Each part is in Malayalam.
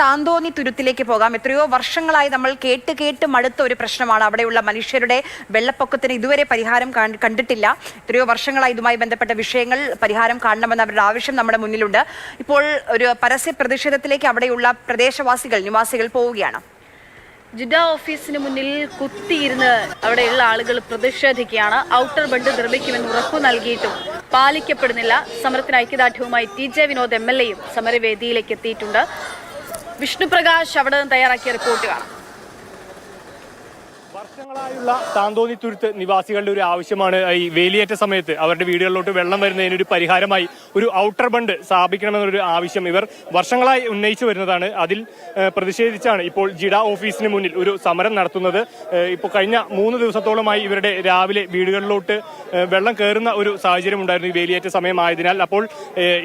താന്തോന്നി തുരുത്തിലേക്ക് പോകാം. എത്രയോ വർഷങ്ങളായി നമ്മൾ കേട്ട് മടുത്ത ഒരു പ്രശ്നമാണ്. അവിടെയുള്ള മനുഷ്യരുടെ വെള്ളപ്പൊക്കത്തിന് ഇതുവരെ പരിഹാരം കണ്ടിട്ടില്ല. എത്രയോ വർഷങ്ങളായി ഇതുമായി ബന്ധപ്പെട്ട വിഷയങ്ങൾ പരിഹാരം കാണണമെന്ന അവരുടെ ആവശ്യം നമ്മുടെ മുന്നിലുണ്ട്. ഇപ്പോൾ ഒരു പരസ്യ പ്രതിഷേധത്തിലേക്ക് അവിടെയുള്ള നിവാസികൾ പോവുകയാണ്. ജിദ്ദ ഓഫീസിന് മുന്നിൽ കുത്തിയിരുന്ന് അവിടെയുള്ള ആളുകൾ പ്രതിഷേധിക്കുകയാണ്. ഔട്ടർ ബണ്ട് നിർമ്മിക്കുമെന്ന് ഉറപ്പു നൽകിയിട്ടും പാലിക്കപ്പെടുന്നില്ല. സമരത്തിന് ഐക്യദാർഢ്യവുമായി TJ വിനോദ് MLA യും സമരവേദിയിലേക്ക് എത്തിയിട്ടുണ്ട്. വിഷ്ണുപ്രകാശ് അവിടെ നിന്ന് തയ്യാറാക്കിയ റിപ്പോർട്ട് കാണാം. വർഷങ്ങളായുള്ള താന്തോന്നി തുരുത്ത് നിവാസികളുടെ ഒരു ആവശ്യമാണ് ഈ വേലിയേറ്റ സമയത്ത് അവരുടെ വീടുകളിലോട്ട് വെള്ളം വരുന്നതിനൊരു പരിഹാരമായി ഒരു ഔട്ടർ ബണ്ട് സ്ഥാപിക്കണമെന്നൊരു ആവശ്യം ഇവർ വർഷങ്ങളായി ഉന്നയിച്ചു വരുന്നതാണ്. അതിൽ പ്രതിഷേധിച്ചാണ് ഇപ്പോൾ ജിഡ ഓഫീസിന് മുന്നിൽ ഒരു സമരം നടത്തുന്നത്. ഇപ്പോൾ കഴിഞ്ഞ 3 ദിവസത്തോളമായി ഇവരുടെ രാവിലെ വീടുകളിലോട്ട് വെള്ളം കയറുന്ന ഒരു സാഹചര്യം ഉണ്ടായിരുന്നു ഈ വേലിയേറ്റ സമയമായതിനാൽ. അപ്പോൾ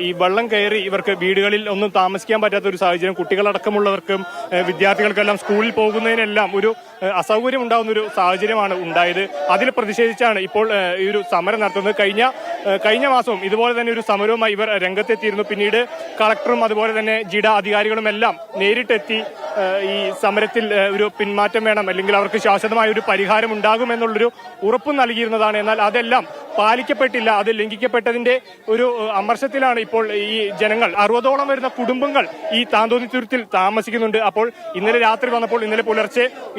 ഈ വെള്ളം കയറി ഇവർക്ക് വീടുകളിൽ ഒന്നും താമസിക്കാൻ പറ്റാത്ത ഒരു സാഹചര്യം, കുട്ടികളടക്കമുള്ളവർക്കും വിദ്യാർത്ഥികൾക്കെല്ലാം സ്കൂളിൽ പോകുന്നതിനെല്ലാം ഒരു അസൗകര്യം ഉണ്ടാകുന്ന ഒരു സാഹചര്യമാണ് ഉണ്ടായത്. അതിൽ പ്രതിഷേധിച്ചാണ് ഇപ്പോൾ ഈ ഒരു സമരം നടത്തുന്നത്. കഴിഞ്ഞ മാസവും ഇതുപോലെ തന്നെ ഒരു സമരവുമായി ഇവർ രംഗത്തെത്തിയിരുന്നു. പിന്നീട് കളക്ടറും അതുപോലെ തന്നെ ജിഡ അധികാരികളും എല്ലാം നേരിട്ടെത്തി ഈ സമരത്തിൽ ഒരു പിന്മാറ്റം വേണം, അല്ലെങ്കിൽ അവർക്ക് ശാശ്വതമായ ഒരു പരിഹാരം ഉണ്ടാകുമെന്നുള്ളൊരു ഉറപ്പ് നൽകിയിരുന്നതാണ്. എന്നാൽ അതെല്ലാം പാലിക്കപ്പെട്ടില്ല. അത് ലംഘിക്കപ്പെട്ടതിന്റെ ഒരു അമർഷത്തിലാണ് ഇപ്പോൾ ഈ ജനങ്ങൾ. 60ഓളം വരുന്ന കുടുംബങ്ങൾ ഈ താന്തോന്നി തുരുത്തിൽ താമസിക്കുന്നുണ്ട്. അപ്പോൾ ഇന്നലെ രാത്രി വന്നപ്പോൾ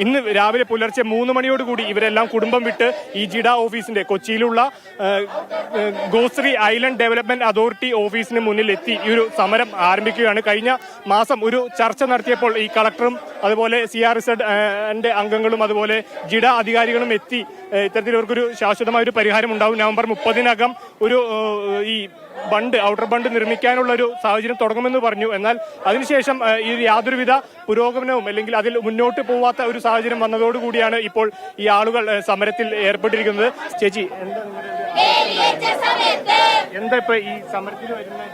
ഇന്ന് രാവിലെ പുലർച്ചെ 3 മണിയോടുകൂടി ഇവരെല്ലാം കുടുംബം വിട്ട് ഈ ജിഡ ഓഫീസിന്റെ കൊച്ചിയിലുള്ള ഗോശ്രീ ഐലൻഡ് ഡെവലപ്മെന്റ് അതോറിറ്റി ഓഫീസിന് മുന്നിൽ എത്തി ഈ ഒരു സമരം ആരംഭിക്കുകയാണ്. കഴിഞ്ഞ മാസം ഒരു ചർച്ച നടത്തിയപ്പോൾ ഈ കളക്ടറും അതുപോലെ CRZ അംഗങ്ങളും അതുപോലെ ജിഡ അധികാരികളും എത്തി ഇത്തരത്തിൽ ഇവർക്കൊരു ശാശ്വതമായ ഒരു പരിഹാരം ഉണ്ടാവും, നവംബർ 30-നകം ഒരു ഈ ഔട്ടർ ബണ്ട് നിർമ്മിക്കാനുള്ള ഒരു സാഹചര്യം തുടങ്ങുമെന്ന് പറഞ്ഞു. എന്നാൽ അതിനുശേഷം ഈ യാതൊരുവിധ പുരോഗമനവും അല്ലെങ്കിൽ അതിൽ മുന്നോട്ട് പോവാത്ത ഒരു സാഹചര്യം വന്നതോടുകൂടിയാണ് ഇപ്പോൾ ഈ ആളുകൾ സമരത്തിൽ ഏർപ്പെട്ടിരിക്കുന്നത്. ചേച്ചി, എന്താ ഇപ്പൊ ഈ സമരത്തിൽ വരുന്നത്?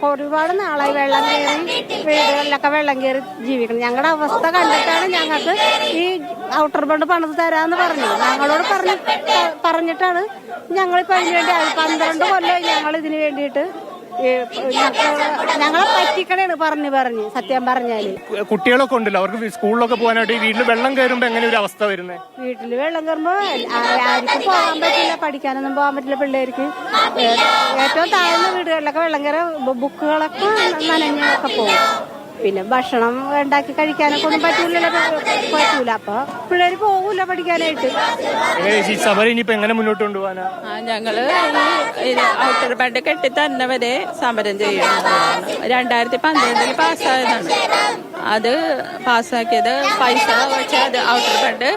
ഒരുപാട് നാളായി വെള്ളം കയറി വീടുകളിലൊക്കെ വെള്ളം കയറി ജീവിക്കണം. ഞങ്ങളുടെ അവസ്ഥ കണ്ടിട്ടാണ് ഞങ്ങൾക്ക് ഈ ഔട്ടർ ബണ്ട് പണിത് തരാന്ന് പറഞ്ഞു. ഞങ്ങളോട് പറഞ്ഞിട്ടാണ് ഞങ്ങളിപ്പോ അതിന് വേണ്ടി 12 കൊല്ലം ഞങ്ങൾ ഇതിന് വേണ്ടിയിട്ട് ഞങ്ങളെ പറ്റിക്കണേണ് പറഞ്ഞു സത്യം പറഞ്ഞാല്. കുട്ടികളൊക്കെ ഉണ്ടല്ലോ, അവർക്ക് സ്കൂളിലൊക്കെ പോകാനായിട്ട് വീട്ടിൽ വെള്ളം കയറുമ്പോ എങ്ങനെ ഒരു അവസ്ഥ വരുന്നത്? വീട്ടില് വെള്ളം കയറുമ്പോ ആർക്കും പോകാൻ പറ്റില്ല, പഠിക്കാനൊന്നും പോകാൻ പറ്റില്ല പിള്ളേർക്ക്. ഏറ്റവും താഴ്ന്ന വീടുകളിലൊക്കെ വെള്ളം കയറി ബുക്കുകളൊക്കെ നനഞ്ഞൊക്കെ പോകും. പിന്നെ ഭക്ഷണം ഉണ്ടാക്കി കഴിക്കാനൊക്കെ ഒന്നും പറ്റൂല. അപ്പൊ പിള്ളേര് പോകൂല പഠിക്കാനായിട്ട്. സമരം ഇനിയിപ്പോ എങ്ങനെ മുന്നോട്ട് കൊണ്ടുപോകാനാ? ഞങ്ങള് ഈ ഔട്ടർ ബണ്ട് കെട്ടി തന്നെ വരെ സമരം ചെയ്യുന്നതാണ്. 2012 പാസ്സായതാണ്. അത് പാസ്സാക്കിയത് പൈസ വെച്ച് അത് ഔട്ടർ ബണ്ട്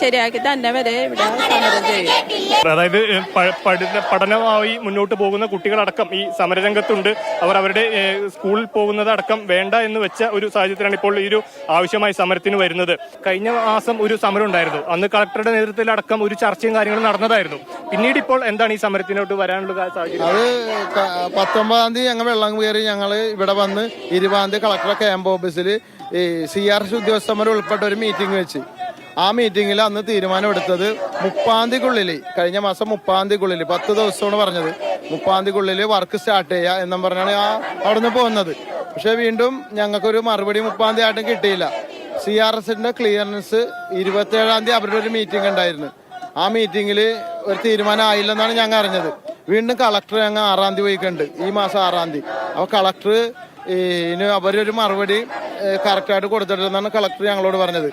ശരിയാക്കി തന്നെ വരെ ഇവിടെ സമരം ചെയ്യും. അതായത് പഠനമായി മുന്നോട്ട് പോകുന്ന കുട്ടികളടക്കം ഈ സമരരംഗത്തുണ്ട്. അവർ അവരുടെ സ്കൂളിൽ പോകുന്നത് അടക്കം വേണ്ട എന്ന് വെച്ച ഒരു സാഹചര്യത്തിലാണ് ഇപ്പോൾ ഈ ഒരു ആവശ്യമായി സമരത്തിന് വരുന്നത്. കഴിഞ്ഞ മാസം ഒരു സമരം ഉണ്ടായിരുന്നു. അന്ന് കളക്ടറുടെ നേതൃത്വത്തിലടക്കം ഒരു ചർച്ചയും കാര്യങ്ങളും നടന്നതായിരുന്നു. പിന്നീട് ഇപ്പോൾ എന്താണ് ഈ സമരത്തിനോട്ട് വരാനുള്ള സാഹചര്യം? അത് 19-ാം തീയതി ഞങ്ങൾ വെള്ളം കയറി ഞങ്ങൾ ഇവിടെ വന്ന് 20-ാം തീയതി കളക്ടറുടെ ക്യാമ്പ് ഓഫീസിൽ ഈ CRZ ഉദ്യോഗസ്ഥന്മാർ ഉൾപ്പെട്ട ഒരു മീറ്റിംഗ് വെച്ച് ആ മീറ്റിംഗിൽ അന്ന് തീരുമാനമെടുത്തത് 30-ാം തീയതിക്കുള്ളിൽ, കഴിഞ്ഞ മാസം 30-ാം തീയതിക്കുള്ളിൽ 10 ദിവസമാണ് പറഞ്ഞത്, 30-ാം തീയതിക്കുള്ളിൽ വർക്ക് സ്റ്റാർട്ട് ചെയ്യുക എന്നും പറഞ്ഞാണ് അവിടെ നിന്ന് പോകുന്നത്. പക്ഷെ വീണ്ടും ഞങ്ങൾക്കൊരു മറുപടി 30-ാം തീയതി ആയിട്ടും കിട്ടിയില്ല. CRZന്റെ ക്ലിയറൻസ് 27-ാം തീയതി അവരുടെ ഒരു മീറ്റിംഗ് ഉണ്ടായിരുന്നു. ആ മീറ്റിംഗിൽ ഒരു തീരുമാനം ആയില്ലെന്നാണ് ഞങ്ങൾ അറിഞ്ഞത്. വീണ്ടും കളക്ടർ ഞങ്ങൾ 6-ാം തീയതി പോയിക്കുണ്ട്, ഈ മാസം 6-ാം തീയതി. അപ്പോൾ കളക്ടർ ഇനി അവരൊരു മറുപടി കറക്റ്റായിട്ട് കൊടുത്തിട്ടില്ലെന്നാണ് കളക്ടർ ഞങ്ങളോട് പറഞ്ഞത്.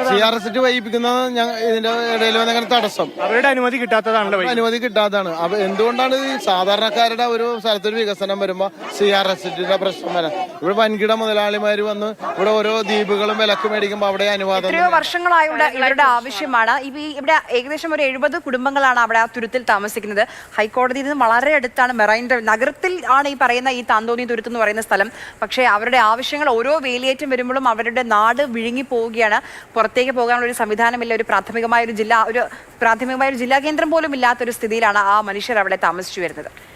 CRZ വൈകിപ്പിക്കുന്നത് ഇതിന്റെ ഇടയിൽ വന്നങ്ങനെ തടസ്സം, അവരുടെ അനുമതി കിട്ടാത്തതാണ്. അപ്പൊ എന്തുകൊണ്ടാണ് ഈ സാധാരണക്കാരുടെ ഒരു സ്ഥലത്തൊരു വികസനം വരുമ്പോ CRZന്റെ പ്രശ്നം വരാം? ഇവിടെ വൻകിട മുതലാളിമാര് വന്ന് ഇവിടെ ഓരോ ദ്വീപുകളും വിലക്ക് മേടിക്കുമ്പോ അവിടെ അനുവാദം. എത്രയോ വർഷങ്ങളായുള്ള ഇവരുടെ ആവശ്യമാണ്. ഇവിടെ ഏകദേശം ഒരു 70 കുടുംബങ്ങളാണ് അവിടെ ആ തുരുത്തിൽ താമസിക്കുന്നത്. ഹൈക്കോടതിയിൽ നിന്ന് വളരെ അടുത്താണ്, മെറൈൻ നഗരത്തിൽ ആണ് ഈ പറയുന്ന ഈ താന്തോന്നി തുരുത്ത് എന്ന് പറയുന്ന സ്ഥലം. പക്ഷേ അവരുടെ ആവശ്യങ്ങൾ ഓരോ വേലിയേറ്റം വരുമ്പോഴും അവരുടെ നാട് വിഴുങ്ങി പോവുകയാണ്. പുറത്തേക്ക് പോകാനുള്ള ഒരു സംവിധാനമില്ല. ഒരു പ്രാഥമികമായ ഒരു ജില്ലാ കേന്ദ്രം പോലും ഇല്ലാത്തൊരു സ്ഥിതിയിലാണ് ആ മനുഷ്യർ അവിടെ താമസിച്ചു വരുന്നത്.